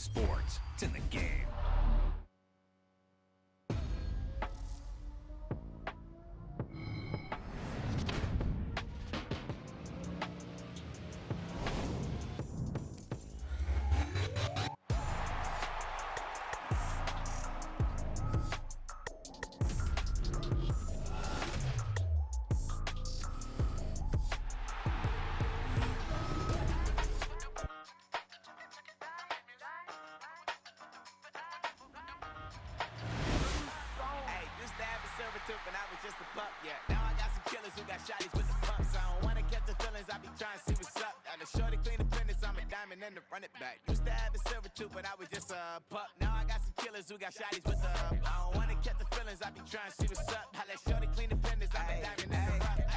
sports. It's in the game. And I was just a pup, yeah. Now I got some killers who got shotties with the pumps. I don't wanna catch the feelings, I be trying to see what's up. And the shorty clean the fitness, I'm a diamond and to run it back. Used to have a silver tooth, but I was just a pup. Now I got some killers who got shotties with the I don't wanna catch the feelings, I be trying to see what's up. I let shorty clean the fitness, I'm a diamond and to run it.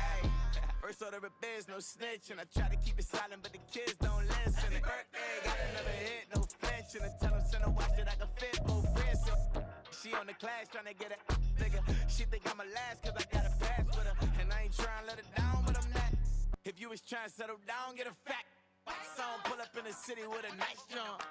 First order of biz, no snitch. And I try to keep it silent, but the kids don't listen. Birthday, got another hit, no flinch. And I tell them, send a watch that I can fit both wrists. She on the class trying to get it bigger. She think I'm a last cause I got a pass with her. And I ain't trying to let it down, but I'm not. If you was trying to settle down, get a fact. Song pull up in the city with a nice jump.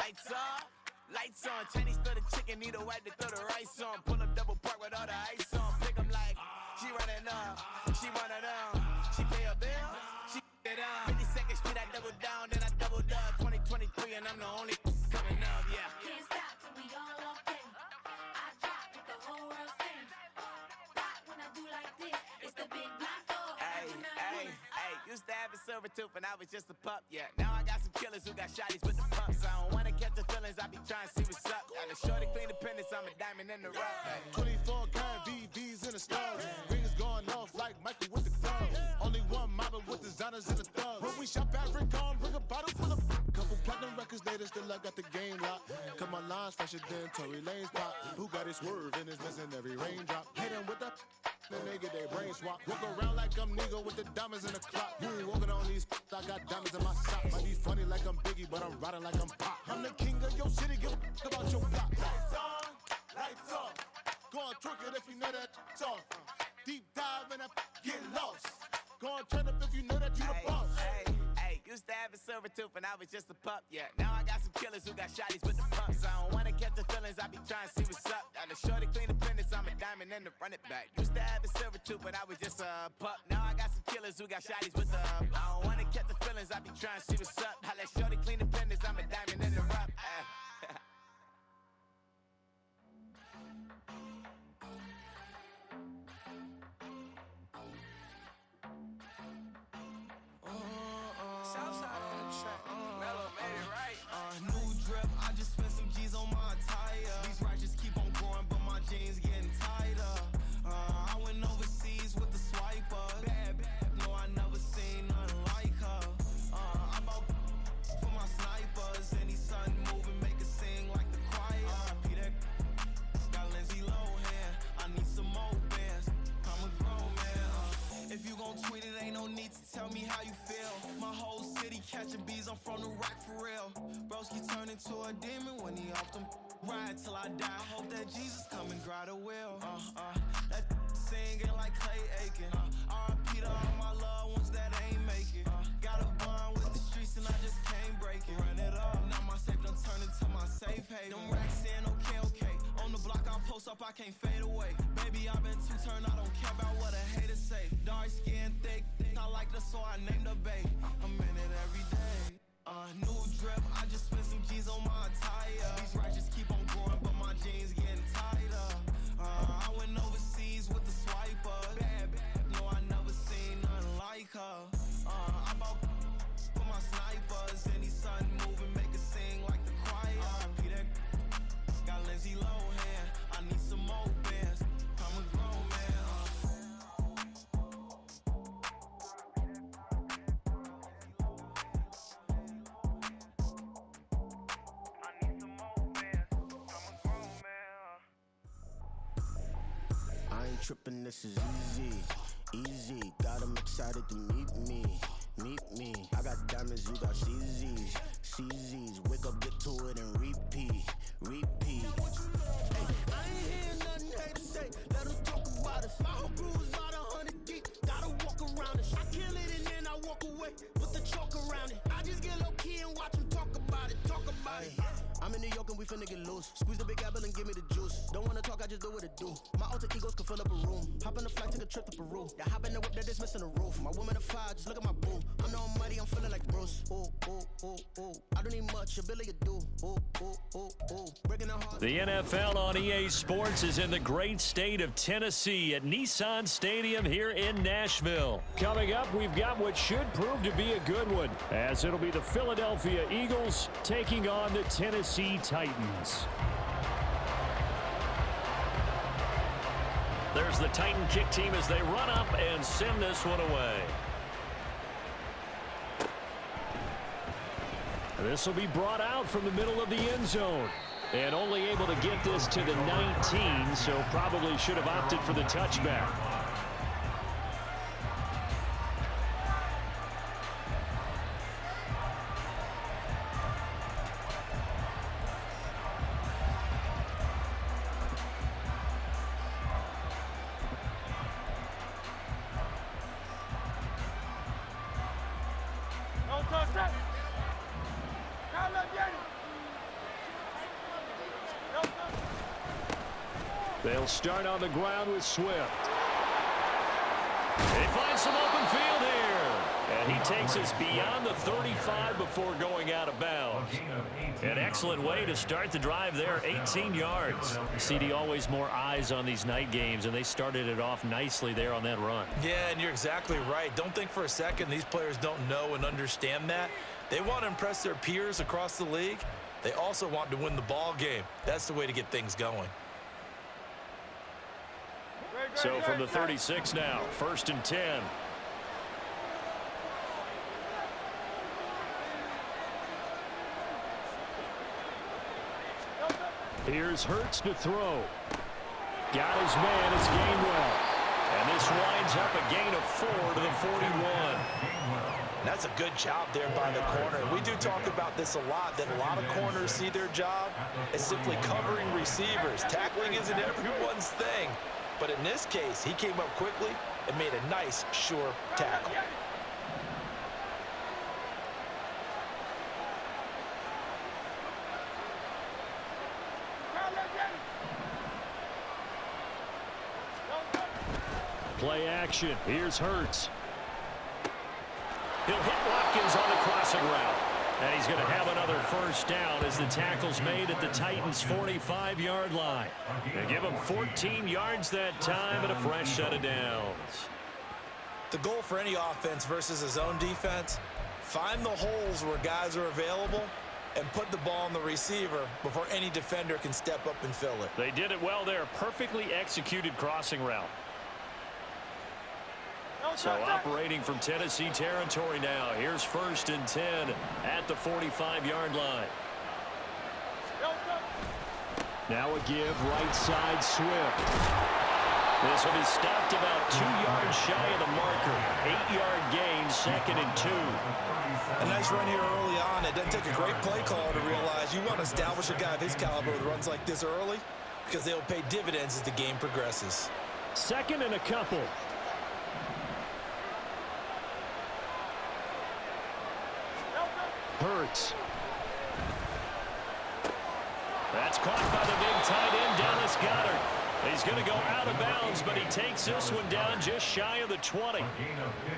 Lights off, lights on. Chinese throw the chicken, need a wipe to throw the rice on. Pull up double park with all the ice on. Pick 'em like, she running up, she one of them. She pay her bills, she it up. 52nd Street, I double down, then I doubled up. 2023 and I'm the only coming up, yeah. Can't stop till we all locked in. I drop with the whole world sings. Rock when I do like this, it's the big block door. Hey, used to have a silver tooth and I was just a pup, yeah. Now I got some killers who got shotties with the pumps. I don't wanna catch the feelings, I be trying to see what's up. Got a shorty clean the pendants, I'm a diamond in the rough. Hey. 24 karat VVs in the stars. Rings going off like Michael with the clubs. Only one mobbing with designers in the thugs. When we shop at Rick on, bring a bottle full of couple platinum records later, still I got the game locked. Cut my lines fresher than Tory Lane's pop. Who got his swerve and is missing every raindrop. Hit him with the then they get their brain swap. Walk around like I'm Nego with the diamonds in the clock. You ain't walking on these, I got diamonds in my sock. Might be funny like I'm Biggie, but I'm riding like I'm Pop. I'm the king of your city, give a about your block. Lights on, lights off. Go on, twerk it if you know that off. Deep dive and get lost. Go on, turn up if you know that you the boss. Hey, used to have a silver tooth and I was just a pup, yeah. Now I got some killers who got shotties with the pumps. I don't wanna catch the feelings, I be trying to see what's up. Got a shorty clean the pendants, I'm a diamond and to run it back. Used to have a silver tooth, but I was just a pup. Now I got some killers who got shotties with the I don't wanna catch the feelings, I be trying to see what's up. I let shorty clean the pendants, I'm a diamond in the rough. Southside on the track. Mellow made it right. New drip, I just spent some G's on my attire. These righteous keep on growing, but my jeans getting tighter. I went overseas with the swiper. Bad, no, I never seen nothing like her. I bought for my snipers. Any sun moving, make it sing like the choir. RP that got Lindsay Lohan. I need some more bands. I'm a grown man. If you gon' tweet it, ain't no need to tell me how you feel. My whole city catching bees, I'm from the rack for real. Broski turn into a demon when he off them. Ride till I die, I hope that Jesus come and grab the wheel. That singing like Clay Aiken. RIP to all my loved ones that ain't make it. Got a bond with the streets and I just can't break it. Run it up, now my safe done turn into my safe haven. Them racks in, okay. On the block I post up, I can't fade away. Baby, I been too turned, I don't care about what a hater say. Dark skin, thick, I like the so I named the babe. I'm in it every day. New drip, I just spent some G's on my attire. These righteous keep on growing, but my jeans getting tighter. I went overseas with the swiper. Bad, no, I never seen nothing like her. I bought for my snipers. Any sun moving, make it sing like the choir. RP that got Lindsay Lohan. I need some more bands. I'm a grown man. I ain't trippin', this is easy. Got 'em excited to meet me. I got diamonds, you got CZs. Wake up, get to it and repeat. Hey, I ain't hear nothing hate to say. Let 'em talk about us. My whole crew is about 100 deep. Gotta walk around it. I kill it and then I walk away with the chalk around it. I just get low key and watch 'em talk about it. we finna get loose. Squeeze the big apple and give me the juice. Don't wanna talk, I just do what it do. My alter egos can fill up a room. Hop in the flight, take a trip to Peru. Yeah, hop in the whip that is missing the roof. My woman a fire, just look at my boo. I'm no money, I'm feeling like Bruce. Ooh, ooh, ooh, ooh. I don't need much, ability to do. Ooh, ooh, ooh, ooh. Breaking the heart. The NFL on EA Sports is in the great state of Tennessee at Nissan Stadium here in Nashville. Coming up, we've got what should prove to be a good one, as it'll be the Philadelphia Eagles taking on the Tennessee Titans. There's the Titan kick team as they run up and send this one away. This will be brought out from the middle of the end zone. And only able to get this to the 19, so probably should have opted for the touchback. They'll start on the ground with Swift. They find some open field here. And he takes us beyond the 35 before going out of bounds. An excellent way to start the drive there, 18 yards. CD, always more eyes on these night games, and they started it off nicely there on that run. Yeah, and you're exactly right. Don't think for a second these players don't know and understand that. They want to impress their peers across the league. They also want to win the ball game. That's the way to get things going. So from the 36 now, 1st and 10. Here's Hurts to throw. Got his man, it's Gainwell. And this winds up a gain of 4 to the 41. That's a good job there by the corner. We do talk about this a lot, that a lot of corners see their job as simply covering receivers. Tackling isn't everyone's thing. But in this case, he came up quickly and made a nice, sure tackle. Play action. Here's Hurts. He'll hit Watkins on the crossing route. And he's going to have another first down as the tackle's made at the Titans' 45-yard line. They give him 14 yards that time and a fresh set of downs. The goal for any offense versus his own defense, find the holes where guys are available and put the ball on the receiver before any defender can step up and fill it. They did it well there. Perfectly executed crossing route. So operating from Tennessee territory now. Here's 1st and 10 at the 45-yard line. Now a give, right side, Swift. This will be stopped about 2 yards shy of the marker. 8-yard gain, 2nd and 2. A nice run here early on. It doesn't take a great play caller to realize you want to establish a guy of his caliber with runs like this early because they'll pay dividends as the game progresses. 2nd and a couple. Hurts. That's caught by the big tight end, Dallas Goedert. He's going to go out of bounds, but he takes this one down just shy of the 20.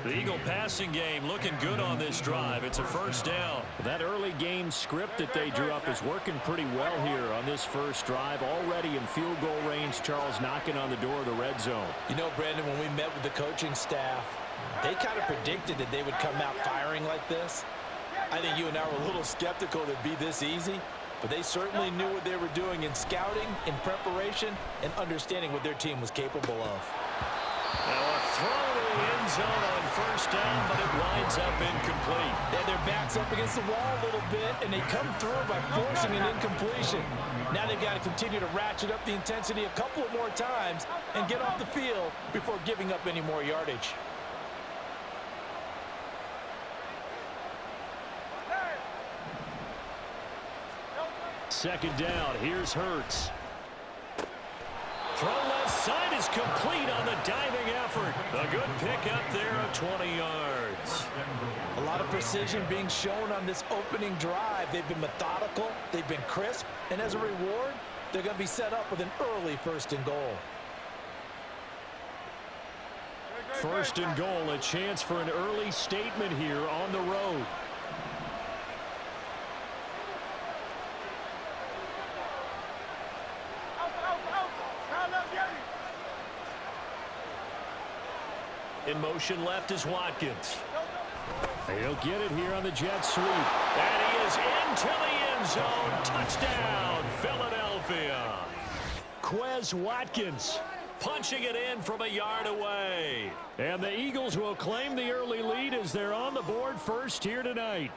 The Eagle passing game looking good on this drive. It's a first down. That early game script that they drew up is working pretty well here on this first drive. Already in field goal range, Charles knocking on the door of the red zone. You know, Brandon, when we met with the coaching staff, they kind of predicted that they would come out firing like this. I think you and I were a little skeptical that it'd be this easy, but they certainly knew what they were doing in scouting, in preparation, and understanding what their team was capable of. Now a throw to the end zone on first down, but it winds up incomplete. They had their backs up against the wall a little bit, and they come through by forcing an incompletion. Now they've got to continue to ratchet up the intensity a couple of more times and get off the field before giving up any more yardage. Second down. Here's Hurts. Throw left side is complete on the diving effort. A good pickup there of 20 yards. A lot of precision being shown on this opening drive. They've been methodical, they've been crisp, and as a reward, they're going to be set up with an early 1st and goal. 1st and goal, a chance for an early statement here on the road. In motion left is Watkins. He'll get it here on the jet sweep. And he is into the end zone. Touchdown, Philadelphia. Quez Watkins punching it in from a yard away. And the Eagles will claim the early lead as they're on the board first here tonight.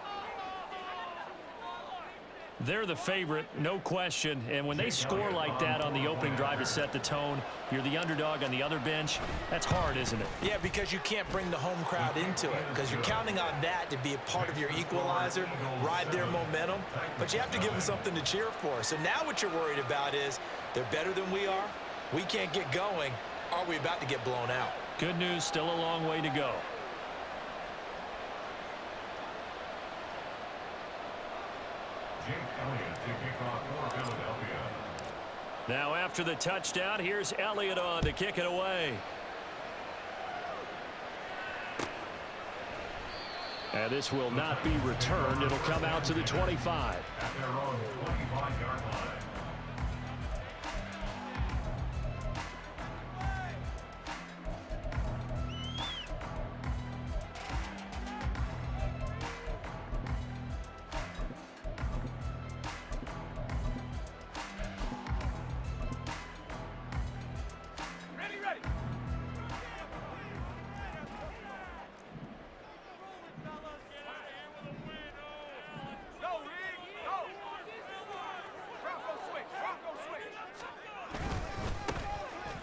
They're the favorite, no question. And when they score like that on the opening drive to set the tone, you're the underdog on the other bench. That's hard, isn't it? Yeah, because you can't bring the home crowd into it, because you're counting on that to be a part of your equalizer, ride their momentum. But you have to give them something to cheer for. So now what you're worried about is they're better than we are. We can't get going. Are we about to get blown out? Good news, still a long way to go. Now after the touchdown, here's Elliott on to kick it away. And this will not be returned. It'll come out to the 25. At their own 25-yard line.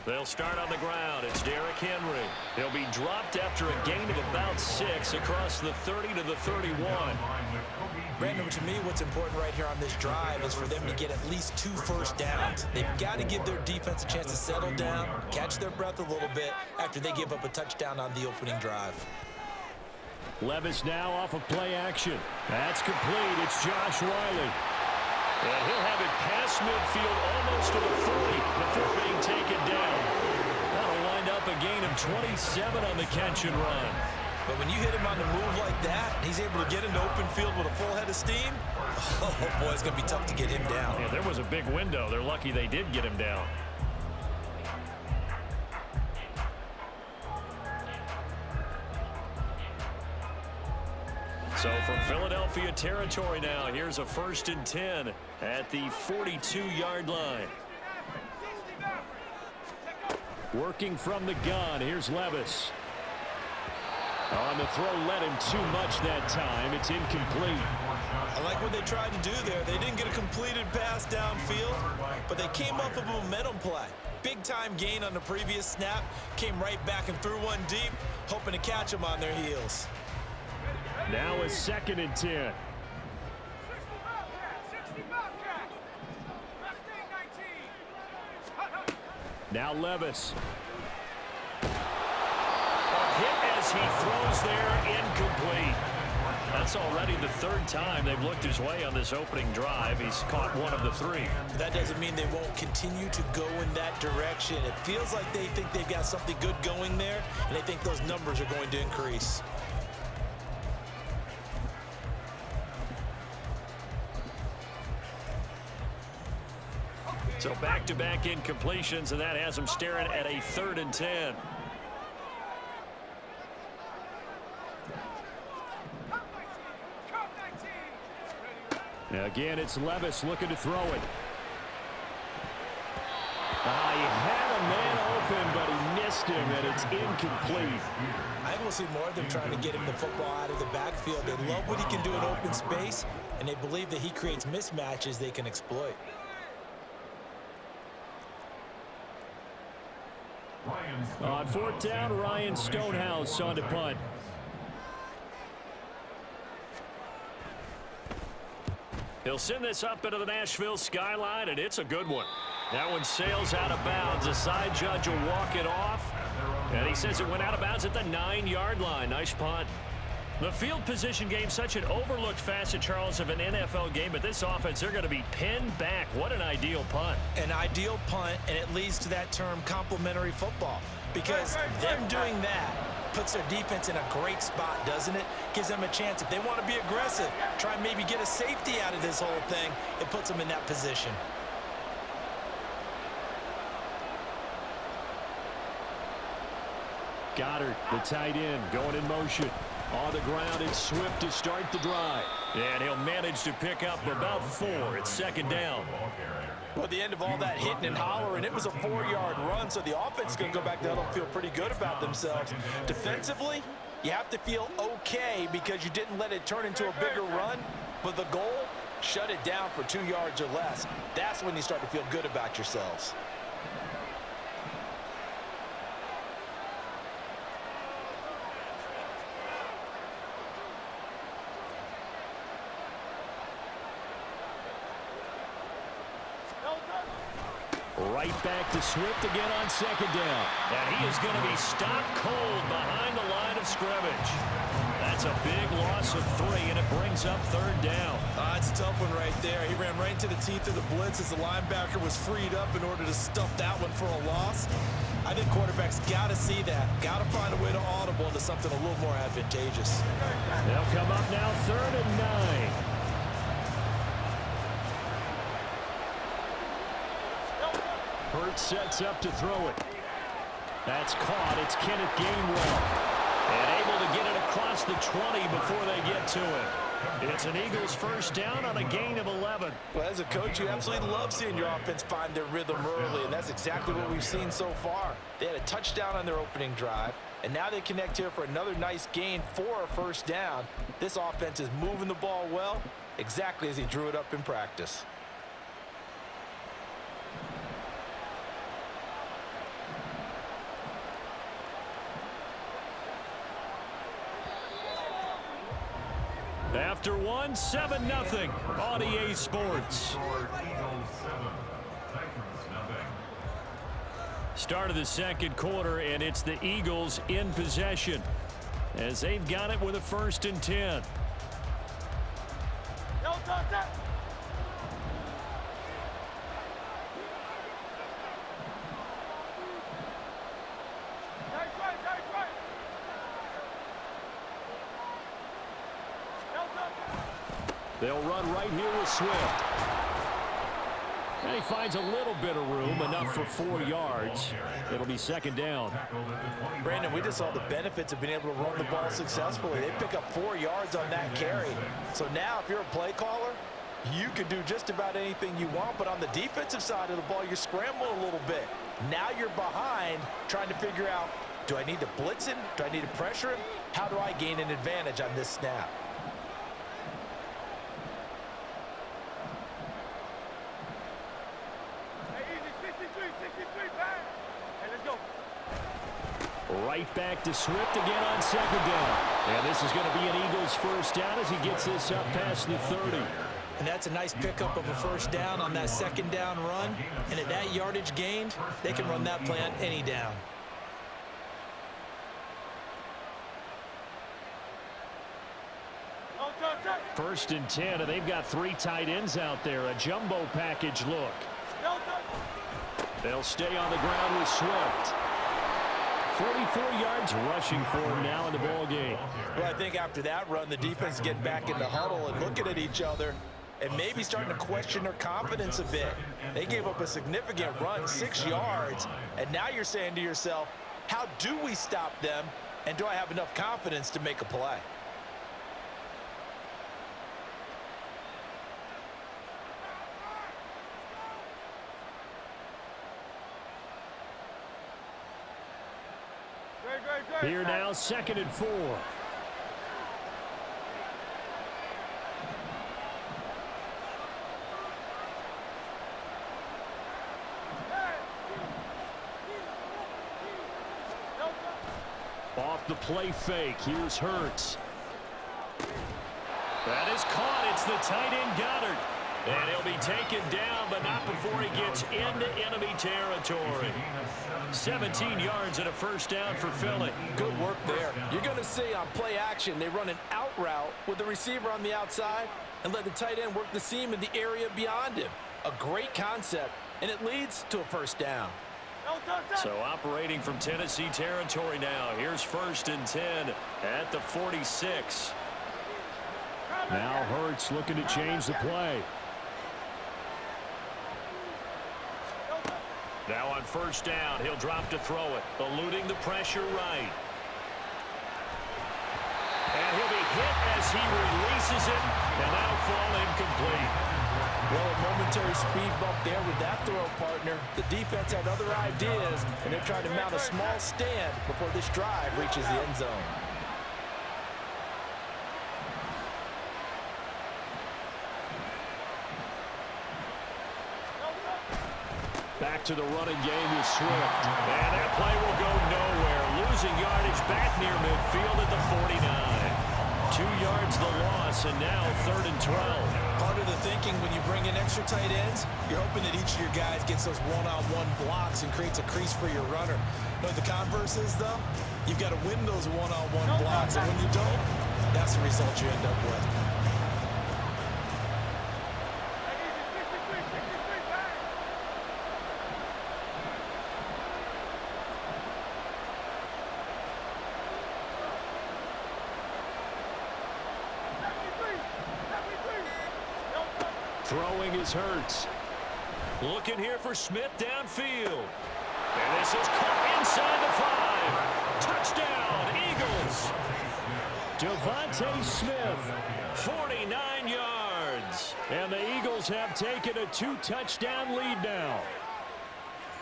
They'll start on the ground. It's Derrick Henry. He'll be dropped after a gain of about 6 across the 30 to the 31. Brandon, to me, what's important right here on this drive is for them to get at least 2 first downs. They've got to give their defense a chance to settle down, catch their breath a little bit after they give up a touchdown on the opening drive. Levis now off of play action. That's complete. It's Josh Riley. And he'll have it past midfield almost to the 40 before being taken down. That'll wind up a gain of 27 on the catch and run. But when you hit him on the move like that, and he's able to get into open field with a full head of steam, oh boy, it's going to be tough to get him down. Yeah, there was a big window. They're lucky they did get him down. So from Philadelphia territory now, here's a 1st and 10 at the 42-yard line. Working from the gun, here's Levis. On the throw, led him too much that time. It's incomplete. I like what they tried to do there. They didn't get a completed pass downfield, but they came up with a momentum play. Big-time gain on the previous snap, came right back and threw one deep, hoping to catch them on their heels. Now a 2nd and 10. Now Levis. A hit as he throws there, incomplete. That's already the 3rd time they've looked his way on this opening drive. He's caught one of the 3. That doesn't mean they won't continue to go in that direction. It feels like they think they've got something good going there, and they think those numbers are going to increase. So back-to-back incompletions, and that has them staring at a 3rd and 10. Now again, it's Levis looking to throw it. He had a man open, but he missed him, and it's incomplete. I think we'll see more of them trying to get him the football out of the backfield. They love what he can do in open space, and they believe that he creates mismatches they can exploit. On 4th down, Ryan Stonehouse on to punt. He'll send this up into the Nashville skyline, and it's a good one. That one sails out of bounds. The side judge will walk it off, and he says it went out of bounds at the 9-yard line. Nice punt. The field position game, such an overlooked facet, Charles, of an NFL game, but this offense, they're going to be pinned back. What an ideal punt. An ideal punt, and it leads to that term complementary football, because them doing that puts their defense in a great spot, doesn't it? Gives them a chance. If they want to be aggressive, try and maybe get a safety out of this whole thing, it puts them in that position. Goddard, the tight end, going in motion. On the ground, it's Swift to start the drive. And he'll manage to pick up about 4. It's second down. Well, at the end of all that hitting and hollering, it was a 4-yard run, so the offense is going to go back down and feel pretty good about themselves. Defensively, you have to feel okay because you didn't let it turn into a bigger run, but the goal, shut it down for 2 yards or less. That's when you start to feel good about yourselves. Right back to Swift again on second down. And he is going to be stopped cold behind the line of scrimmage. That's a big loss of 3, and it brings up third down. It's a tough one right there. He ran right into the teeth of the blitz as the linebacker was freed up in order to stuff that one for a loss. I think quarterbacks got to see that. Got to find a way to audible into something a little more advantageous. They'll come up now 3rd and 9. Hurts sets up to throw it. That's caught. It's Kenneth Gainwell. And able to get it across the 20 before they get to it. It's an Eagles first down on a gain of 11. Well, as a coach, you absolutely love seeing your offense find their rhythm early, and that's exactly what we've seen so far. They had a touchdown on their opening drive, and now they connect here for another nice gain for a first down. This offense is moving the ball well, exactly as he drew it up in practice. After 1, 7-0 on EA Sports. Start of the second quarter, and it's the Eagles in possession as they've got it with a 1st and 10. They'll run right here with Swift. And he finds a little bit of room, enough for 4 yards. It'll be second down. Brandon, we just saw the benefits of being able to run the ball successfully. They pick up 4 yards on that carry. So now if you're a play caller, you can do just about anything you want. But on the defensive side of the ball, you're scrambling a little bit. Now you're behind trying to figure out, do I need to blitz him? Do I need to pressure him? How do I gain an advantage on this snap? Right back to Swift again on second down. And this is going to be an Eagles first down as he gets this up past the 30. And that's a nice pickup of a first down on that second down run. And at that yardage gained, they can run that play on any down. First and 10, and they've got 3 tight ends out there. A jumbo package look. They'll stay on the ground with Swift. 44 yards rushing for him now in the ball game. Well, I think after that run, the defense is getting back in the huddle and looking at each other and maybe starting to question their confidence a bit. They gave up a significant run, 6 yards, and now you're saying to yourself, how do we stop them, and do I have enough confidence to make a play? Here now, 2nd and 4. Off the play fake, here's Hurts. That is caught. It's the tight end Goddard. And he'll be taken down, but not before he gets into enemy territory. 17 yards and a first down for Philly. Good work there. You're going to let's say on play action, they run an out route with the receiver on the outside and let the tight end work the seam in the area beyond him. A great concept, and it leads to a first down. So operating from Tennessee territory now. Here's 1st and 10 at the 46. Now Hurts looking to change the play. Now on 1st down, he'll drop to throw it, eluding the pressure right. And he'll be hit as he releases it, and that'll fall incomplete. Well, a momentary speed bump there with that throw, partner. The defense had other ideas, and they're trying to mount a small stand before this drive reaches the end zone. Back to the running game with Swift. And that play will go nowhere. Losing yardage back near midfield at the 49. 2 yards the loss, and now 3rd and 12. Part of the thinking when you bring in extra tight ends, you're hoping that each of your guys gets those one-on-one blocks and creates a crease for your runner. You know what the converse is, though? You've got to win those one-on-one blocks, and when you don't, that's the result you end up with. Throwing is Hurts. Looking here for Smith downfield. And this is caught inside the 5. Touchdown, Eagles. Devontae Smith. 49 yards. And the Eagles have taken a 2-touchdown lead now.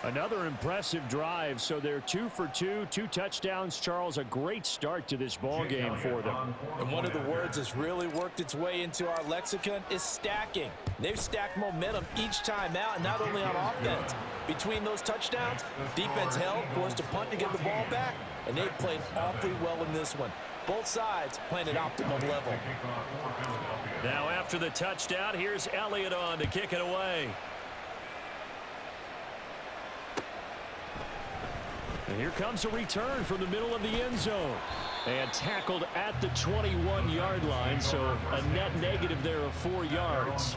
Another impressive drive, so they're 2 for 2, 2 touchdowns. Charles, a great start to this ball game for them. And one of the words that's really worked its way into our lexicon is stacking. They've stacked momentum each time out, and not only on offense. Between those touchdowns, defense held, forced a punt to get the ball back, and they've played awfully well in this one. Both sides playing at optimal level. Now after the touchdown, here's Elliott on to kick it away. And here comes a return from the middle of the end zone. And tackled at the 21-yard line, so a net negative there of 4 yards.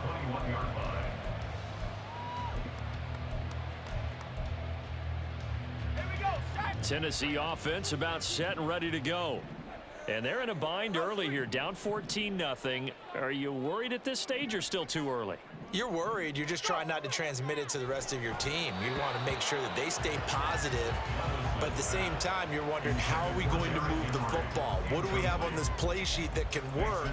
Tennessee offense about set and ready to go. And they're in a bind early here, down 14-0. Are you worried at this stage or still too early? You're worried. You're just trying not to transmit it to the rest of your team. You want to make sure that they stay positive. But at the same time, you're wondering, how are we going to move the football? What do we have on this play sheet that can work?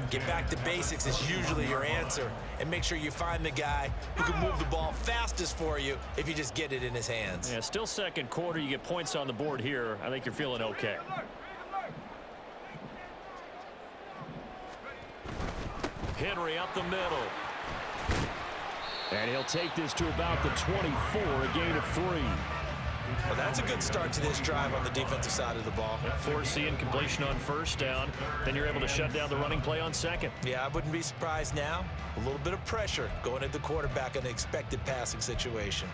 Get back to basics is usually your answer. And make sure you find the guy who can move the ball fastest for you if you just get it in his hands. Yeah, still second quarter. You get points on the board here. I think you're feeling okay. Henry up the middle. And he'll take this to about the 24, a gain of 3. Well, that's a good start to this drive on the defensive side of the ball. Forcing incompletion on 1st down. Then you're able to shut down the running play on 2nd. Yeah, I wouldn't be surprised now. A little bit of pressure going at the quarterback in an expected passing situation.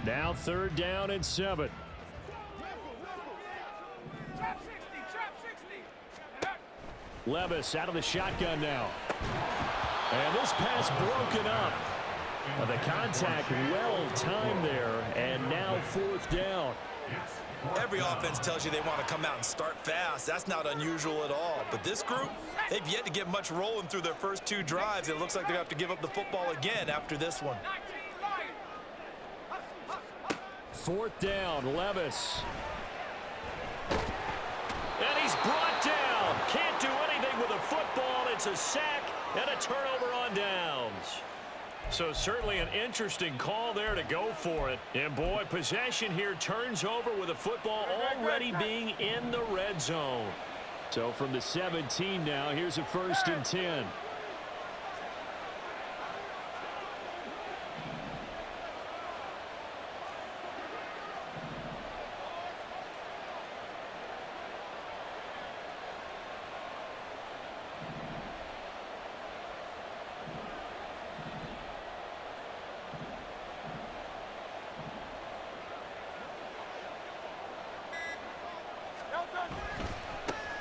Now 3rd down and 7. Levis out of the shotgun now. And this pass broken up. The contact well timed there, and now 4th down. Every offense tells you they want to come out and start fast. That's not unusual at all. But this group, they've yet to get much rolling through their first 2 drives. It looks like they're going to have to give up the football again after this one. 4th down, Levis. And he's brought down. Can't do anything with a football. It's a sack and a turnover on downs. So certainly an interesting call there to go for it. And boy, possession here turns over with a football already being in the red zone. So from the 17 now, here's a 1st and 10.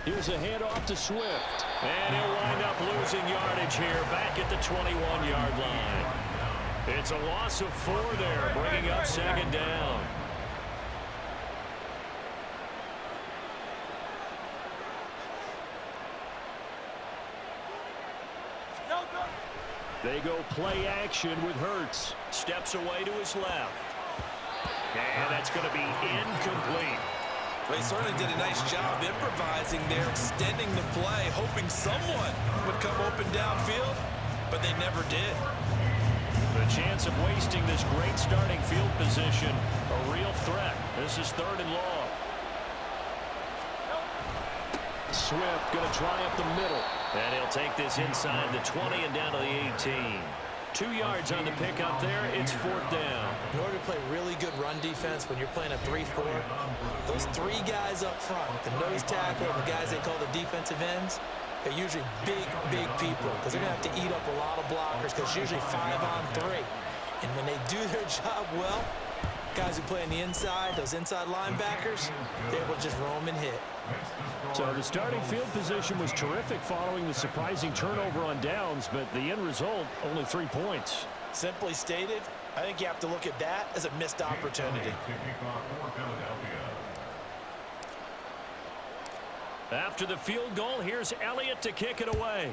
Here's a handoff to Swift. And he'll wind up losing yardage here back at the 21-yard line. It's a loss of 4 there, bringing up second down. They go play action with Hurts. Steps away to his left. And that's going to be incomplete. They certainly did a nice job improvising there, extending the play, hoping someone would come open downfield, but they never did. The chance of wasting this great starting field position, a real threat. This is 3rd and long. Swift going to try up the middle. And he'll take this inside the 20 and down to the 18. 2 yards on the pickup there. It's 4th down. In order to play really good run defense when you're playing a 3-4, those 3 guys up front, the nose tackle and the guys they call the defensive ends, they're usually big people because they're going to have to eat up a lot of blockers because usually 5 on 3. And when they do their job well, guys who play on the inside, those inside linebackers, they're able to just roam and hit. So the starting field position was terrific following the surprising turnover on downs, but the end result, only 3 points. Simply stated, I think you have to look at that as a missed opportunity. After the field goal, here's Elliott to kick it away.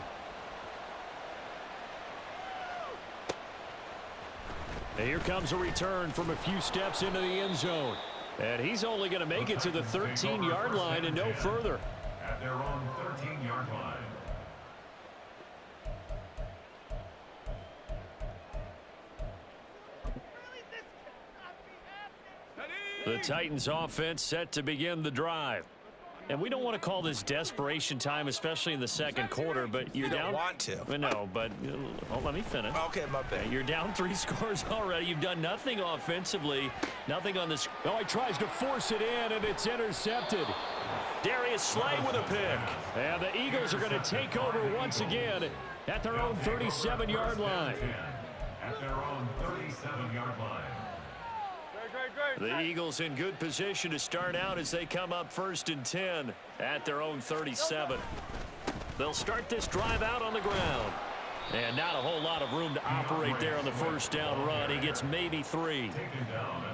And here comes a return from a few steps into the end zone. And he's only going to make it to the 13-yard line and no further. At their own 13-yard line. The Titans offense set to begin the drive. And we don't want to call this desperation time, especially in the second quarter, but you're you down. Don't want to. No, but let me finish. Okay, my bad. You're down 3 scores already. You've done nothing offensively, nothing on this. Oh, he tries to force it in, and it's intercepted. Darius Slay with a pick. And the Eagles are going to take over once again at their own 37-yard line. At their own 37-yard line. The Eagles in good position to start out as they come up 1st and 10 at their own 37. They'll start this drive out on the ground. And not a whole lot of room to operate there on the first down run. He gets maybe 3.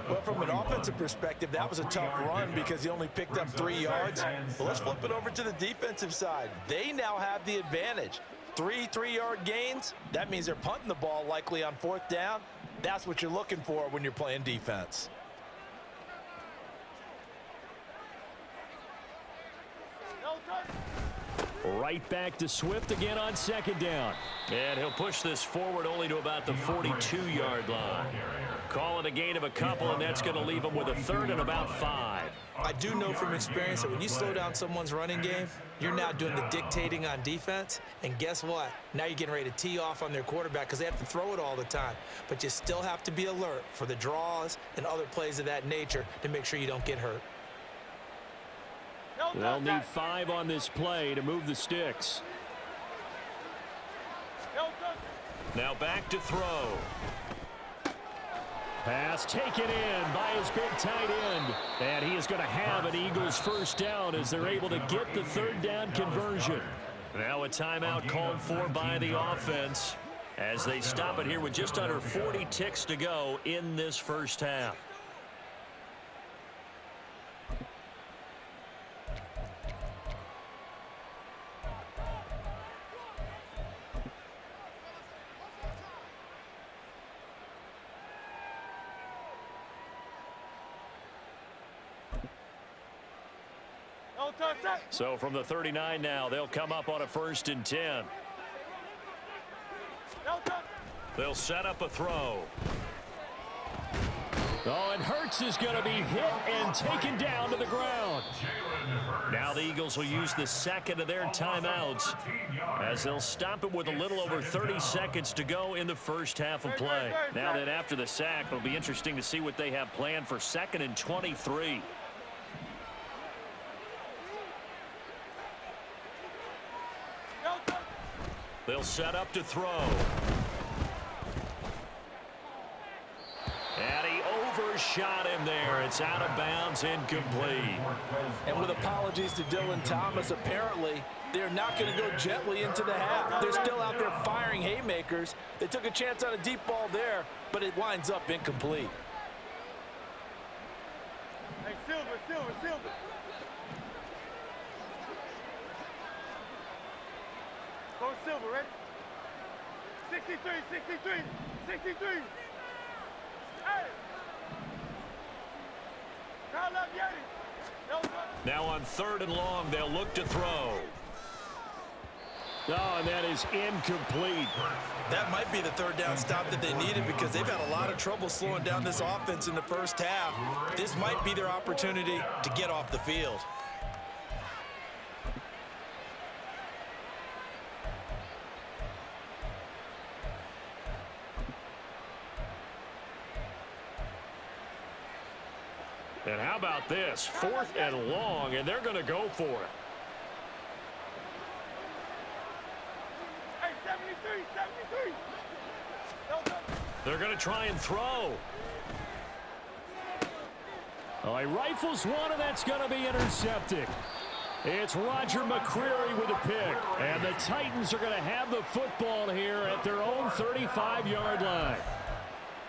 Well, from an offensive perspective, that was a tough run because he only picked up 3 yards. Well, let's flip it over to the defensive side. They now have the advantage. 3 3-yard gains. That means they're punting the ball likely on 4th down. That's what you're looking for when you're playing defense. Right back to Swift again on 2nd down. And he'll push this forward only to about the 42-yard line. Call it a gain of a couple, and that's going to leave him with a 3rd and about 5. I do know from experience that when you slow down someone's running game, you're now doing the dictating on defense. And guess what? Now you're getting ready to tee off on their quarterback because they have to throw it all the time. But you still have to be alert for the draws and other plays of that nature to make sure you don't get hurt. They'll need 5 on this play to move the sticks. Now back to throw. Pass taken in by his big tight end. And he is going to have an Eagles first down as they're able to get the 3rd down conversion. Now a timeout called for by the offense as they stop it here with just under 40 ticks to go in this first half. So from the 39 now, they'll come up on a 1st and 10. They'll set up a throw. Oh, and Hurts is going to be hit and taken down to the ground. Now the Eagles will use the 2nd of their timeouts as they'll stop it with a little over 30 seconds to go in the first half of play. Now that after the sack, it'll be interesting to see what they have planned for 2nd and 23. They'll set up to throw. And he first shot in there. It's out of bounds, incomplete. And with apologies to Dylan Thomas, apparently they're not going to go gently into the half. They're still out there firing haymakers. They took a chance on a deep ball there, but it winds up incomplete. Hey, Silver. Go Silver, ready? 63. Hey! Call up Yeti. Now on 3rd and long, they'll look to throw. Oh, and that is incomplete. That might be the 3rd down stop that they needed because they've had a lot of trouble slowing down this offense in the first half. This might be their opportunity to get off the field. And how about this? 4th and long, and they're going to go for it. Hey, 73. They're going to try and throw. Oh, he rifles one, and that's going to be intercepted. It's Roger McCreary with a pick. And the Titans are going to have the football here at their own 35-yard line.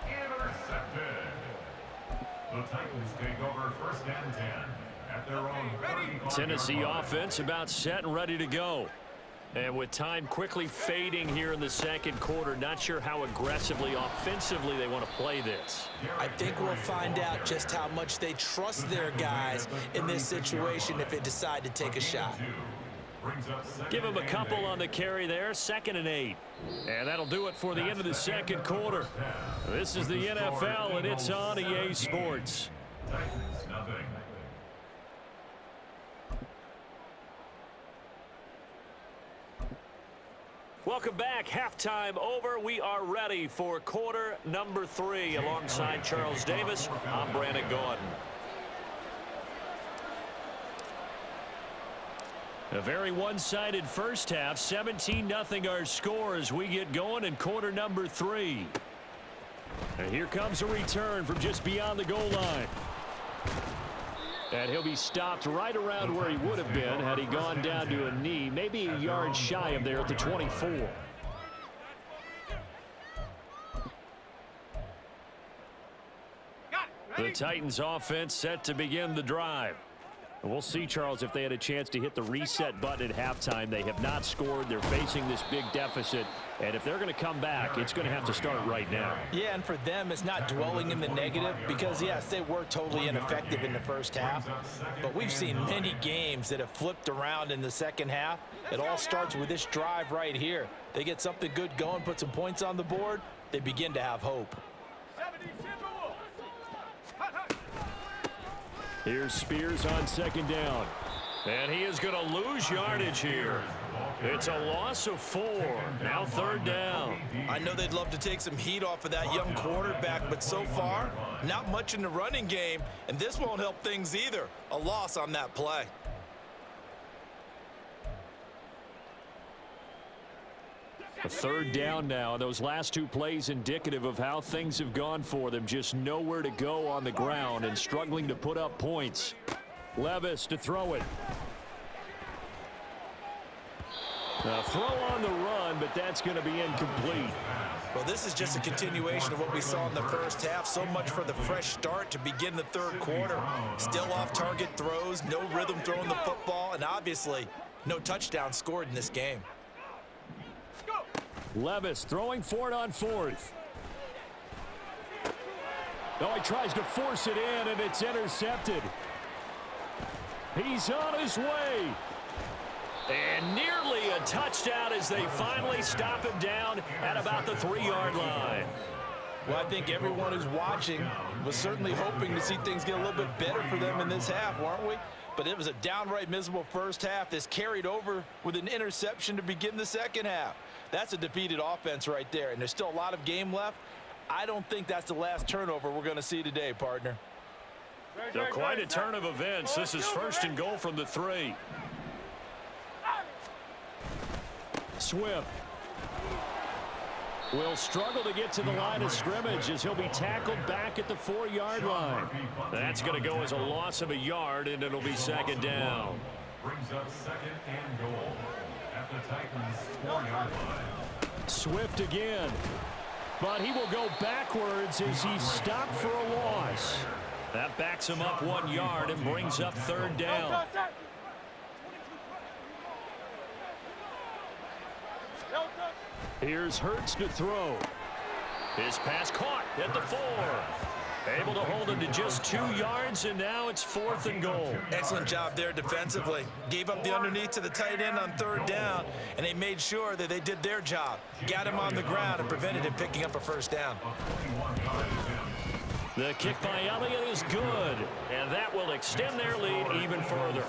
Intercepted. The Titans take over 1st and 10 at their own 35. Tennessee offense about set and ready to go. And with time quickly fading here in the 2nd quarter, not sure how aggressively, offensively they want to play this. I think we'll find out just how much they trust their guys in this situation if they decide to take a shot. Give them a couple on the carry there, 2nd and 8. And that'll do it for the end of the 2nd quarter. This is the NFL, and it's on EA Sports. Titans nothing. Welcome back. Halftime over. We are ready for quarter number 3. Alongside Charles Davis, I'm Brandon Gordon. A very one-sided first half. 17-0 our score as we get going in quarter number 3. And here comes a return from just beyond the goal line. And he'll be stopped right around where he would have been had he gone down to a knee, maybe a yard shy of there at the 24. The Titans offense set to begin the drive. And we'll see, Charles, if they had a chance to hit the reset button at halftime. They have not scored. They're facing this big deficit. And if they're going to come back, it's going to have to start right now. Yeah, and for them, it's not dwelling in the negative because, yes, they were totally ineffective in the first half. But we've seen many games that have flipped around in the second half. It all starts with this drive right here. They get something good going, put some points on the board, they begin to have hope. Here's Spears on 2nd down. And he is going to lose yardage here. It's a loss of 4. Now 3rd down. I know they'd love to take some heat off of that young quarterback, but so far, not much in the running game, and this won't help things either. A loss on that play. A 3rd down now. Those last 2 plays indicative of how things have gone for them. Just nowhere to go on the ground and struggling to put up points. Levis to throw it. A throw on the run, but that's going to be incomplete. Well, this is just a continuation of what we saw in the first half. So much for the fresh start to begin the 3rd quarter. Still off-target throws, no rhythm throwing the football, and obviously no touchdown scored in this game. Levis throwing for it on 4th. Oh, he tries to force it in, and it's intercepted. He's on his way. And nearly a touchdown as they finally stop him down at about the 3-yard line. Well, I think everyone who's watching was certainly hoping to see things get a little bit better for them in this half, weren't we? But it was a downright miserable first half. This carried over with an interception to begin the second half. That's a defeated offense right there, and there's still a lot of game left. I don't think that's the last turnover we're going to see today, partner. So quite a turn of events. This is 1st and goal from the 3. Swift. will struggle to get to the line of scrimmage as he'll be tackled back at the 4-yard line. That's going to go as a loss of a yard, and it'll be second down. Brings up second and goal at the Titans' 4-yard line. Swift again. But he will go backwards as he's stopped for a loss. That backs him up 1 yard and brings up third down. Here's Hurts to throw. His pass caught at the 4. Able to hold him to just 2 yards, and now it's 4th and goal. Excellent job there defensively. Gave up the underneath to the tight end on third down, and they made sure that they did their job. Got him on the ground and prevented him picking up a first down. The kick by Elliott is good, and that will extend their lead even further.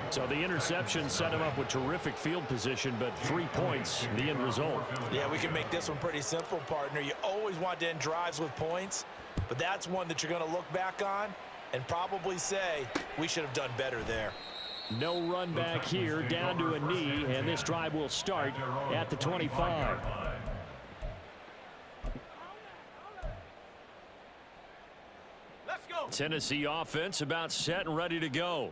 So the interception set him up with terrific field position, but 3 points, the end result. Yeah, we can make this one pretty simple, partner. You always want to end drives with points, but that's one that you're going to look back on and probably say, we should have done better there. No run back here, down to a knee, and this drive will start at the 25. Tennessee offense about set and ready to go.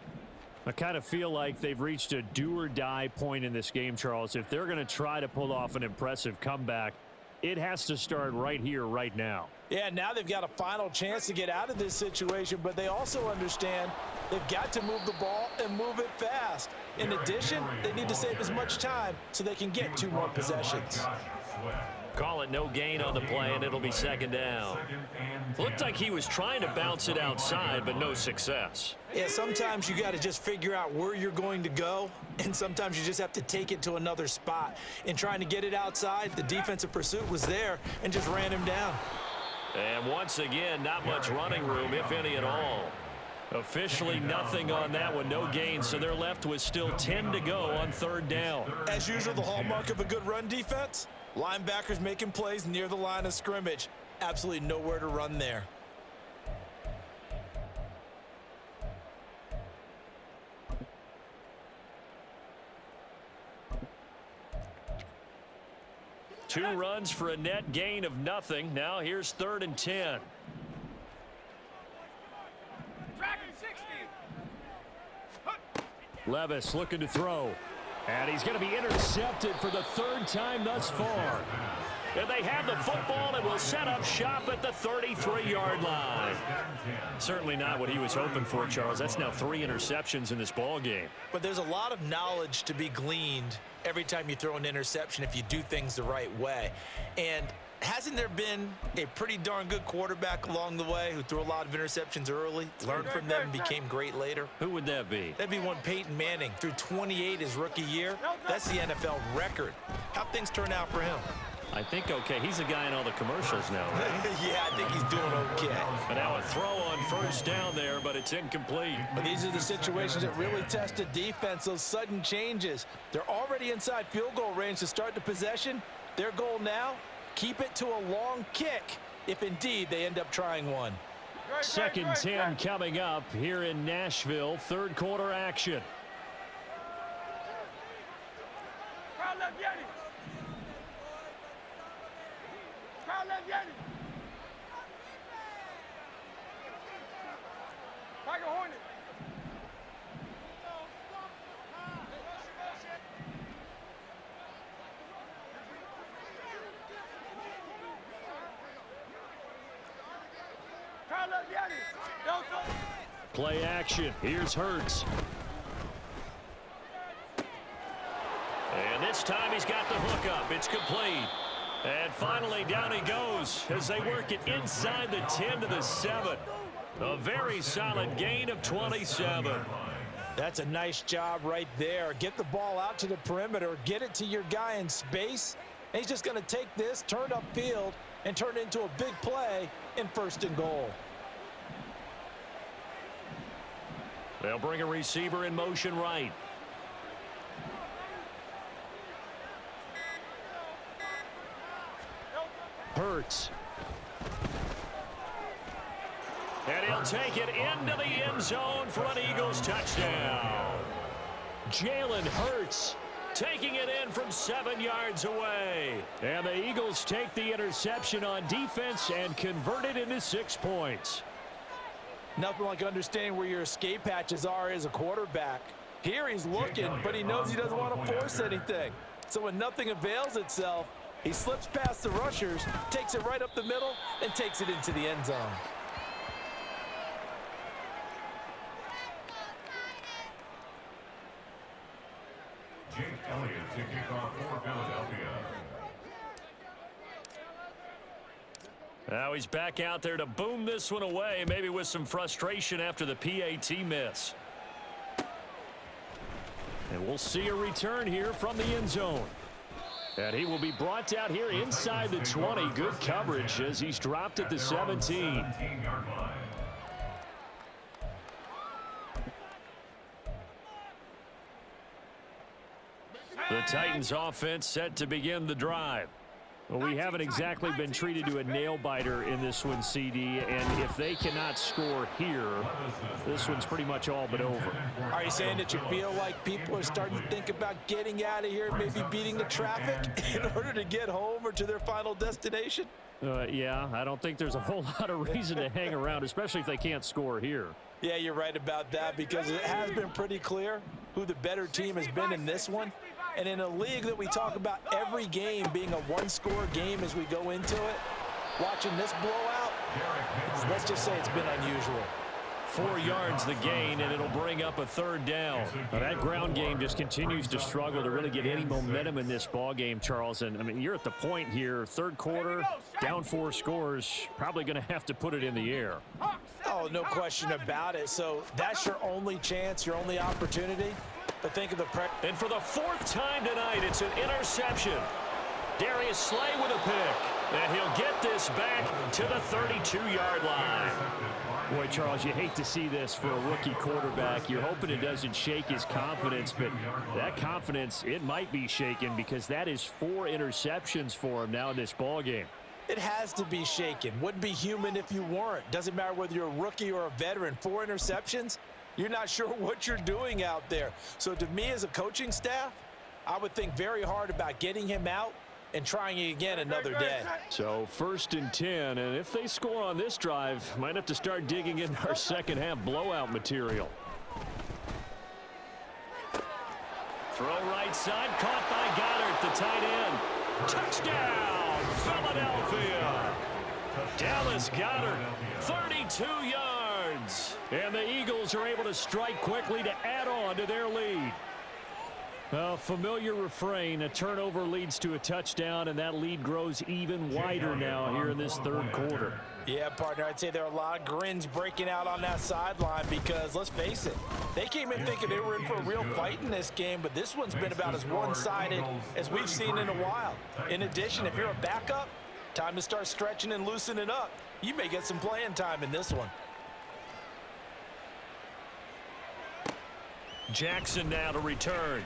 I kind of feel like they've reached a do-or-die point in this game, Charles. If they're going to try to pull off an impressive comeback, it has to start right here, right now. Yeah, now they've got a final chance to get out of this situation, but they also understand they've got to move the ball and move it fast. In addition, they need to save as much time so they can get 2 more possessions. Call it no gain on the play, and it'll be second down. Looked like he was trying to bounce it outside, but no success. Yeah, sometimes you got to just figure out where you're going to go, and sometimes you just have to take it to another spot. In trying to get it outside, the defensive pursuit was there and just ran him down. And once again, not much running room, if any at all. Officially nothing on that one, no gain, so they're left with still 10 to go on third down. As usual, the hallmark of a good run defense, linebackers making plays near the line of scrimmage. Absolutely nowhere to run there. Two runs for a net gain of nothing. Now here's 3rd and 10. Levis looking to throw. And he's going to be intercepted for the 3rd time thus far. And they have the football and will set up shop at the 33-yard line. Certainly not what he was hoping for, Charles. That's now 3 interceptions in this ball game. But there's a lot of knowledge to be gleaned every time you throw an interception if you do things the right way. And hasn't there been a pretty darn good quarterback along the way who threw a lot of interceptions early, learned from them, and became great later? Who would that be? That'd be one Peyton Manning. Threw 28 his rookie year. That's the NFL record. How'd things turn out for him? I think okay. He's a guy in all the commercials now, right? Yeah, I think he's doing okay. And now a throw on first down there, but it's incomplete. But these are the situations that really test a defense, those sudden changes. They're already inside field goal range to start the possession. Their goal now, keep it to a long kick if indeed they end up trying one. 2nd and 10 coming up here in Nashville. 3rd quarter action. Play action. Here's Hurts. And this time he's got the hook up. It's complete. And finally down he goes as they work it inside the 10 to the 7. A very solid gain of 27. That's a nice job right there. Get the ball out to the perimeter. Get it to your guy in space. And he's just going to take this, turn upfield, and turn it into a big play in 1st and goal. They'll bring a receiver in motion right. Hurts. And he'll take it into the end zone for an Eagles touchdown. Jalen Hurts taking it in from 7 yards away. And the Eagles take the interception on defense and convert it into 6 points. Nothing like understanding where your escape hatches are as a quarterback. Here he's looking, but he knows he doesn't want to force anything. So when nothing avails itself, he slips past the rushers, takes it right up the middle, and takes it into the end zone. Jake Elliott to kick off for Philadelphia. Now he's back out there to boom this one away, maybe with some frustration after the PAT miss. And we'll see a return here from the end zone. And he will be brought down here inside the 20. Good coverage as he's dropped at the 17. The Titans offense set to begin the drive. Well, we haven't exactly been treated to a nail-biter in this one, CD, and if they cannot score here, this one's pretty much all but over. Are you saying that you feel like people are starting to think about getting out of here, maybe beating the traffic in order to get home or to their final destination? Yeah, I don't think there's a whole lot of reason to hang around, especially if they can't score here. Yeah, you're right about that because it has been pretty clear who the better team has been in this one. And in a league that we talk about every game being a one-score game as we go into it, watching this blowout, let's just say it's been unusual. 4 yards the gain, and it'll bring up a 3rd down. Now, that ground game just continues to struggle to really get any momentum in this ball game, Charles. And, I mean, you're at the point here, 3rd quarter, down 4 scores, probably going to have to put it in the air. Oh, no question about it. So that's your only chance, your only opportunity. But think of the pressure. And for the 4th time tonight, it's an interception. Darius Slay with a pick. And he'll get this back to the 32-yard line. Boy, Charles, you hate to see this for a rookie quarterback. You're hoping it doesn't shake his confidence, but that confidence, it might be shaken because that is 4 interceptions for him now in this ball game. It has to be shaken. Wouldn't be human if you weren't. Doesn't matter whether you're a rookie or a veteran. 4 interceptions, you're not sure what you're doing out there. So to me as a coaching staff, I would think very hard about getting him out and trying it again another day. So 1st and 10, and if they score on this drive, might have to start digging into our second half blowout material. Throw right side, caught by Goddard, the tight end. Touchdown, Philadelphia. Dallas Goedert, 32 yards. And the Eagles are able to strike quickly to add on to their lead. A familiar refrain, a turnover leads to a touchdown, and that lead grows even wider now here in this 3rd quarter. Yeah, partner, I'd say there are a lot of grins breaking out on that sideline because, let's face it, they came in thinking they were in for a real fight in this game, but this one's been about as one-sided as we've seen in a while. In addition, if you're a backup, time to start stretching and loosening up. You may get some playing time in this one. Jackson now to return.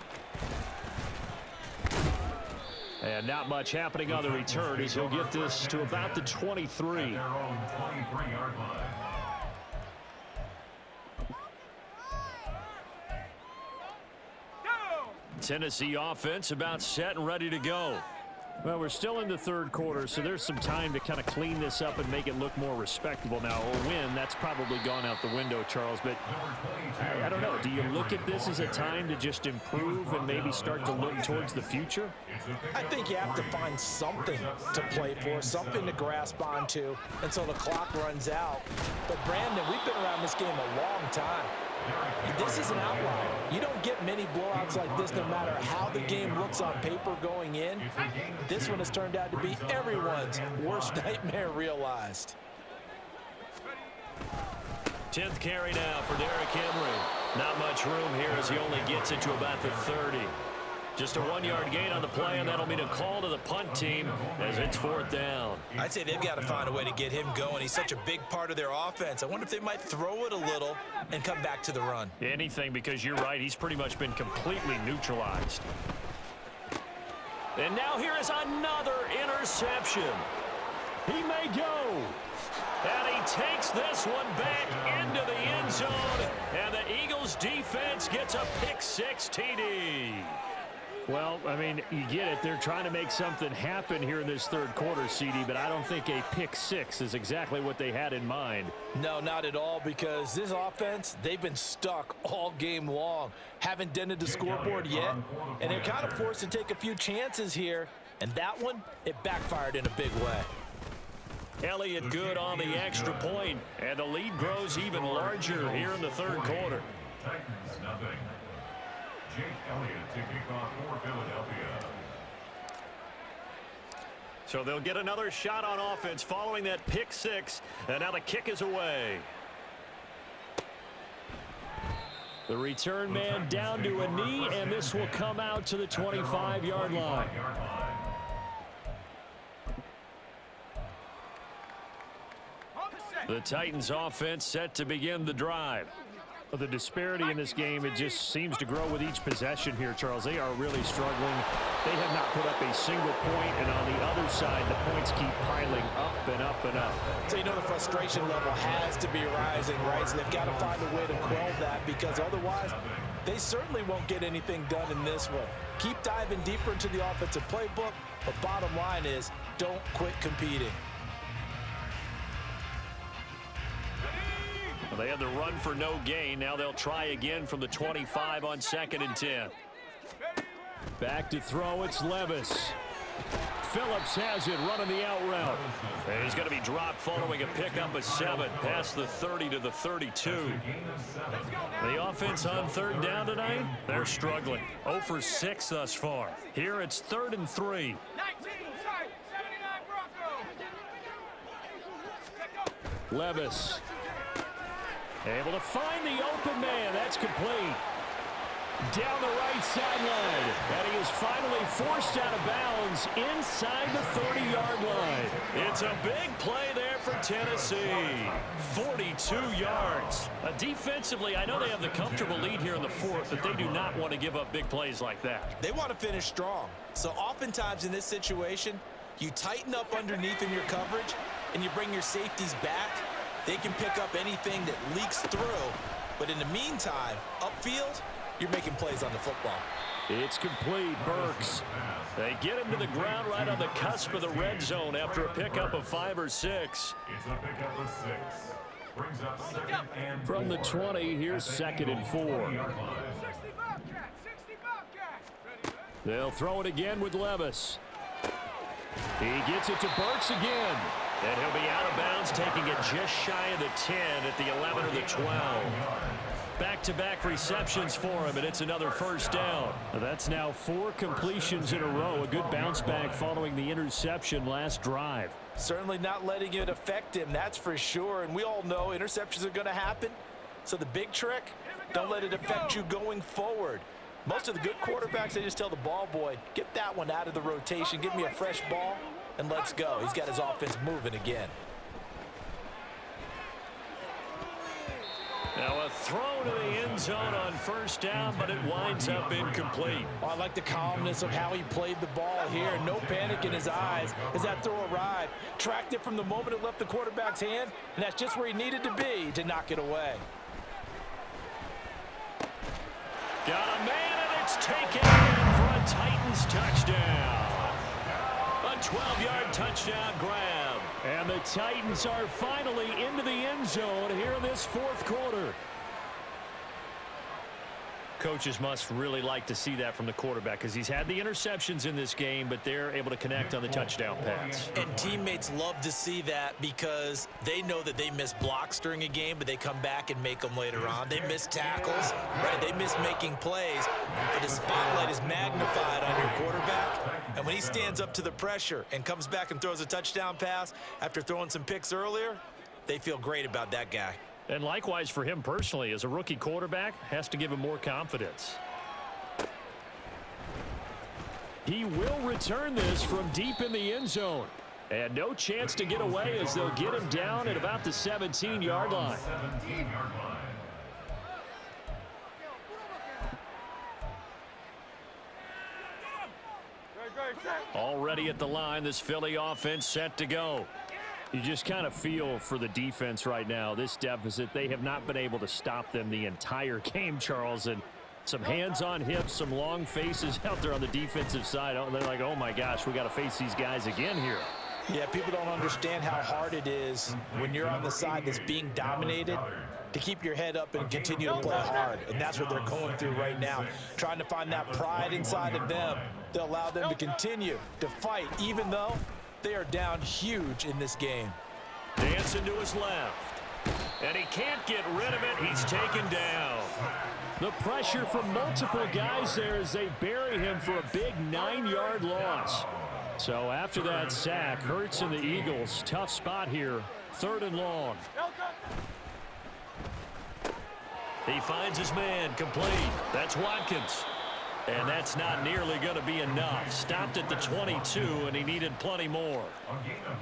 And not much happening on the return as he'll get this to about the 23. Tennessee offense about set and ready to go. Well, we're still in the 3rd quarter, so there's some time to kind of clean this up and make it look more respectable. Now, a win, that's probably gone out the window, Charles, but I don't know. Do you look at this as a time to just improve and maybe start to look towards the future? I think you have to find something to play for, something to grasp onto until the clock runs out. But, Brandon, we've been around this game a long time. This is an outlier. You don't get many blowouts like this no matter how the game looks on paper going in. This one has turned out to be everyone's worst nightmare realized. 10th carry now for Derrick Henry. Not much room here as he only gets it to about the 30. Just a 1-yard gain on the play, and that'll mean a call to the punt team as it's 4th down. I'd say they've got to find a way to get him going. He's such a big part of their offense. I wonder if they might throw it a little and come back to the run. Anything, because you're right. He's pretty much been completely neutralized. And now here is another interception. He may go. And he takes this one back into the end zone. And the Eagles defense gets a pick 6 TD. Well, I mean, you get it. They're trying to make something happen here in this third quarter, CD, but I don't think a pick six is exactly what they had in mind. No, not at all, because this offense, they've been stuck all game long. Haven't dented the scoreboard yet, and they're kind of forced to take a few chances here, and that one, it backfired in a big way. Elliott good on the extra point, and the lead grows even larger here in the third quarter. Titans nothing. Jake Elliott to kick off for Philadelphia. So they'll get another shot on offense following that pick six, and now the kick is away. The return man down to a knee, and this will come out to the 25-yard line. The Titans offense set to begin the drive. The disparity in this game, it just seems to grow with each possession here, Charles. They are really struggling. They have not put up a single point, and on the other side, the points keep piling up and up and up. So you know the frustration level has to be rising, right? So they've got to find a way to quell that, because otherwise they certainly won't get anything done in this one. Keep diving deeper into the offensive playbook, but bottom line is don't quit competing. They had the run for no gain. Now they'll try again from the 25 on 2nd and 10. Back to throw, it's Levis. Phillips has it, running the out route. And he's going to be dropped following a pickup of 7 past the 30 to the 32. The offense on third down tonight, they're struggling. 0 for 6 thus far. Here it's 3rd and 3. Levis. Able to find the open man. That's complete. Down the right sideline. And he is finally forced out of bounds inside the 30-yard line. It's a big play there for Tennessee. 42 yards. Defensively, I know they have the comfortable lead here in the fourth, but they do not want to give up big plays like that. They want to finish strong. So oftentimes in this situation, you tighten up underneath in your coverage, and you bring your safeties back. They can pick up anything that leaks through. But in the meantime, upfield, you're making plays on the football. It's complete. Burks. They get him to the ground right on the cusp of the red zone after a pickup of 5 or 6. It's a pickup of 6. Brings up 2nd and 4. From the 20, here's 2nd and 4. They'll throw it again with Levis. He gets it to Burks again. And he'll be out of bounds, taking it just shy of the 10 at the 11 or the 12. Back-to-back receptions for him, and it's another first down. That's now 4 completions in a row. A good bounce back following the interception last drive. Certainly not letting it affect him, that's for sure. And we all know interceptions are going to happen. So the big trick, don't let it affect you going forward. Most of the good quarterbacks, they just tell the ball boy, get that one out of the rotation, give me a fresh ball, and let's go. He's got his offense moving again. Now a throw to the end zone on first down, but it winds up incomplete. Oh, I like the calmness of how he played the ball here. No panic in his eyes as that throw arrived. Tracked it from the moment it left the quarterback's hand, and that's just where he needed to be to knock it away. Got a man, and it's taken in for a Titans touchdown. A 12-yard touchdown grab. And the Titans are finally into the end zone here in this fourth quarter. Coaches must really like to see that from the quarterback because he's had the interceptions in this game, but they're able to connect on the touchdown pass. And teammates love to see that because they know that they miss blocks during a game, but they come back and make them later on. They miss tackles, right? They miss making plays, but the spotlight is magnified on your quarterback. And when he stands up to the pressure and comes back and throws a touchdown pass after throwing some picks earlier, they feel great about that guy. And likewise for him personally, as a rookie quarterback, has to give him more confidence. He will return this from deep in the end zone. And no chance to get away as they'll get him down at about the 17-yard line. 17-yard line. Already at the line, this Philly offense set to go. You just kind of feel for the defense right now. This deficit, they have not been able to stop them the entire game, Charles. And Some hands on hips, some long faces out there on the defensive side. Oh, they're like, oh my gosh, we got to face these guys again here. Yeah, people don't understand how hard it is when you're on the side that's being dominated to keep your head up and continue to play hard. And that's what they're going through right now, trying to find that pride inside of them to allow them to continue to fight, even though they are down huge in this game. Dancing to his left. And he can't get rid of it. He's taken down. The pressure from multiple guys there as they bury him for a big 9-yard loss. So after that sack, Hurts and the Eagles, tough spot here, 3rd and long. He finds his man, complete. That's Watkins. And that's not nearly going to be enough. Stopped at the 22, and he needed plenty more.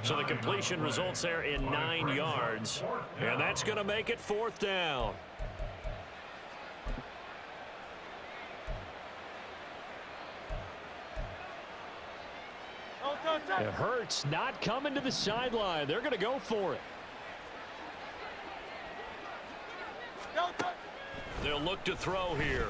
So the completion results there in 9 yards. And that's going to make it 4th down. It hurts not coming to the sideline. They're going to go for it. They'll look to throw here.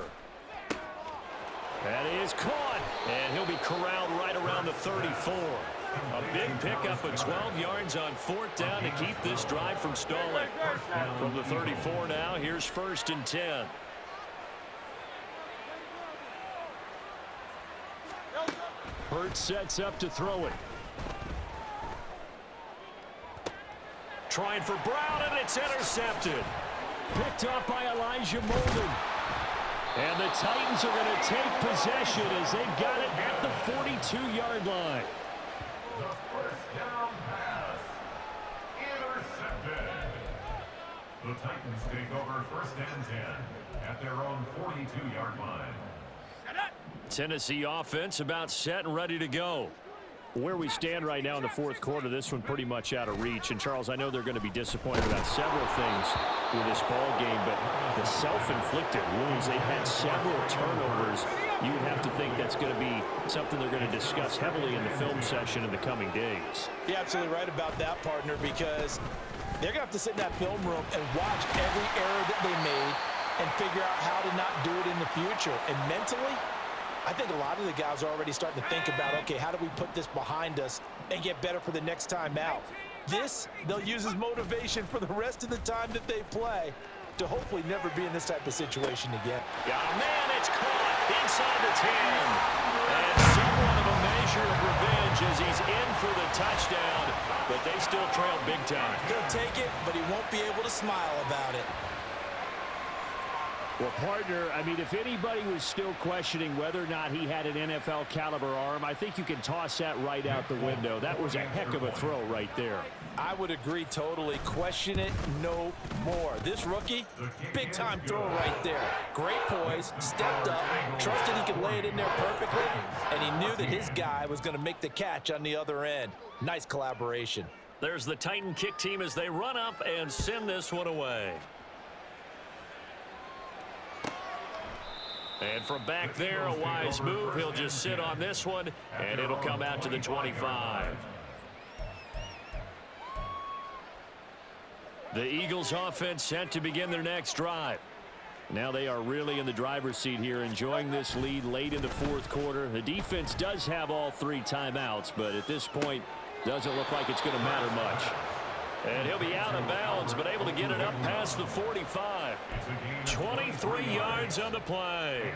That is caught, and he'll be corralled right around the 34. A big pickup of 12 yards on 4th down to keep this drive from stalling. From the 34 now, here's 1st and 10. Hurts sets up to throw it. Trying for Brown, and it's intercepted. Picked up by Elijah Molden. And the Titans are going to take possession as they've got it at the 42-yard line. The 1st down pass. Intercepted. The Titans take over 1st and 10 at their own 42-yard line. Tennessee offense about set and ready to go. Where we stand right now in the 4th quarter, this one pretty much out of reach. And, Charles, I know they're going to be disappointed about several things with this ball game, but the self-inflicted wounds, they've had several turnovers. You would have to think that's going to be something they're going to discuss heavily in the film session in the coming days. You're absolutely right about that, partner, because they're going to have to sit in that film room and watch every error that they made and figure out how to not do it in the future. And mentally, I think a lot of the guys are already starting to think about, okay, how do we put this behind us and get better for the next time out? This, they'll use as motivation for the rest of the time that they play to hopefully never be in this type of situation again. Yeah, man, it's caught inside the 10. And somewhat of a measure of revenge as he's in for the touchdown, but they still trail big time. He'll take it, but he won't be able to smile about it. Well, partner, I mean, if anybody was still questioning whether or not he had an NFL caliber arm, I think you can toss that right out the window. That was a heck of a throw right there. I would agree totally. Question it no more. This rookie, big-time throw right there. Great poise, stepped up, trusted he could lay it in there perfectly, and he knew that his guy was going to make the catch on the other end. Nice collaboration. There's the Titan kick team as they run up and send this one away. And from back there, a wise move. He'll just sit on this one, and it'll come out to the 25. The Eagles offense set to begin their next drive. Now they are really in the driver's seat here, enjoying this lead late in the 4th quarter. The defense does have all 3 timeouts, but at this point, doesn't look like it's going to matter much. And he'll be out of bounds, but able to get it up past the 45. 23 yards on the play.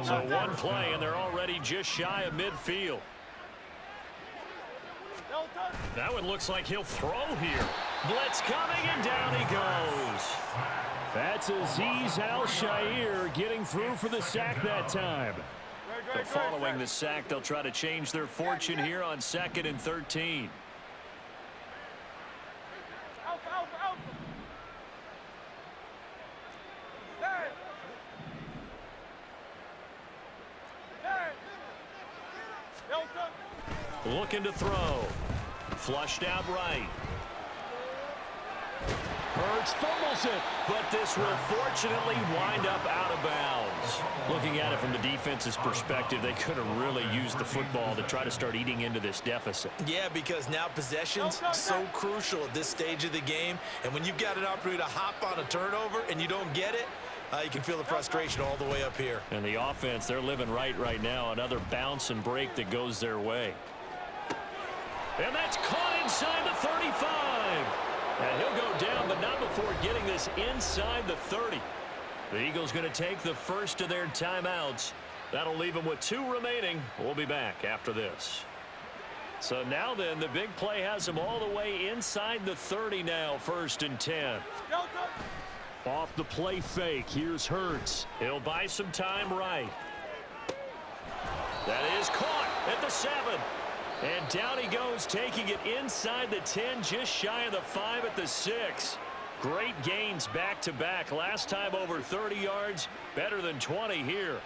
So one play, and they're already just shy of midfield. That one looks like he'll throw here. Blitz coming, and down he goes. That's Azeez Al-Shaair getting through for the sack that time. So following the sack, they'll try to change their fortune here on 2nd and 13. Looking to throw. Flushed out right. Hurts fumbles it, but this will fortunately wind up out of bounds. Looking at it from the defense's perspective, they could have really used the football to try to start eating into this deficit. Yeah, because now possession's so crucial at this stage of the game, and when you've got an opportunity to hop on a turnover and you don't get it, You can feel the frustration all the way up here. And the offense, they're living right now. Another bounce and break that goes their way. And that's caught inside the 35. And he'll go down, but not before getting this inside the 30. The Eagles going to take the first of their timeouts. That'll leave them with 2 remaining. We'll be back after this. So now then, the big play has them all the way inside the 30 now, 1st and 10. Off the play fake, here's Hurts. He'll buy some time right. That is caught at the 7. And down he goes, taking it inside the 10, just shy of the 5 at the 6. Great gains back-to-back. Last time over 30 yards, better than 20 here.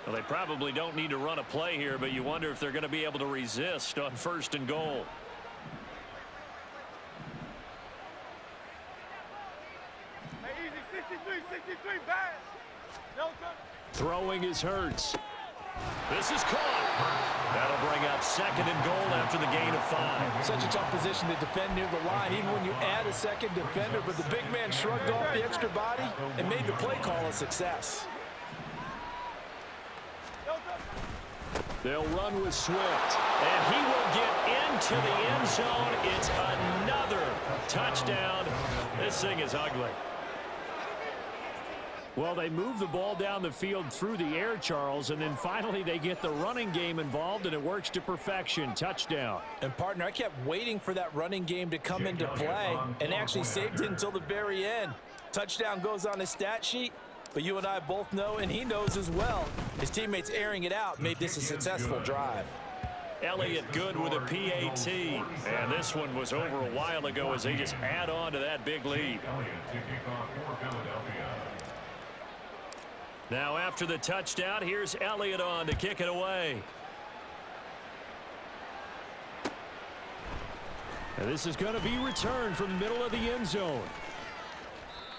Well, they probably don't need to run a play here, but you wonder if they're going to be able to resist on 1st and goal. Hey, easy, 63, bad. No touch. Throwing is Hurts. This is caught. That'll bring up 2nd and goal after the gain of 5. Such a tough position to defend near the line, even when you add a second defender, but the big man shrugged off the extra body and made the play call a success. They'll run with Swift, and he will get into the end zone. It's another touchdown. This thing is ugly. Well, they move the ball down the field through the air, Charles, and then finally they get the running game involved, and it works to perfection. Touchdown. And, partner, I kept waiting for that running game to come into play and actually saved it until the very end. Touchdown goes on his stat sheet. But you and I both know, and he knows as well, his teammates airing it out made this a successful drive. Elliott good with a PAT. And this one was over a while ago as they just add on to that big lead. Now after the touchdown, here's Elliott on to kick it away. And this is going to be returned from the middle of the end zone.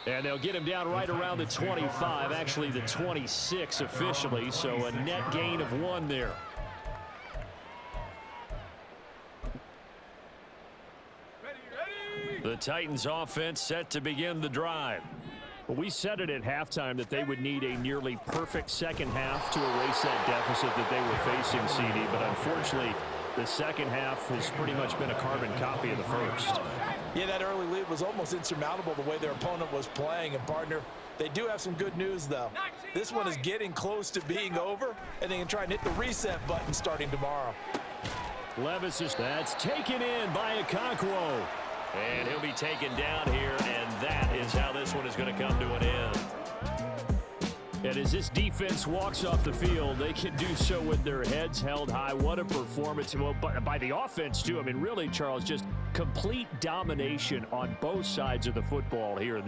And they'll get him down right around the 25, actually the 26 officially, so a net gain of 1 there. The Titans offense set to begin the drive. Well, we said it at halftime that they would need a nearly perfect second half to erase that deficit that they were facing, CD, but unfortunately the second half has pretty much been a carbon copy of the first. Yeah, that early lead was almost insurmountable the way their opponent was playing. And, partner, they do have some good news, though. This one is getting close to being over, and they can try and hit the reset button starting tomorrow. Levis is that's taken in by Okonkwo. And he'll be taken down here, and that is how this one is going to come to an end. And as this defense walks off the field, they can do so with their heads held high. What a performance by the offense, too. I mean, really, Charles, just complete domination on both sides of the football here.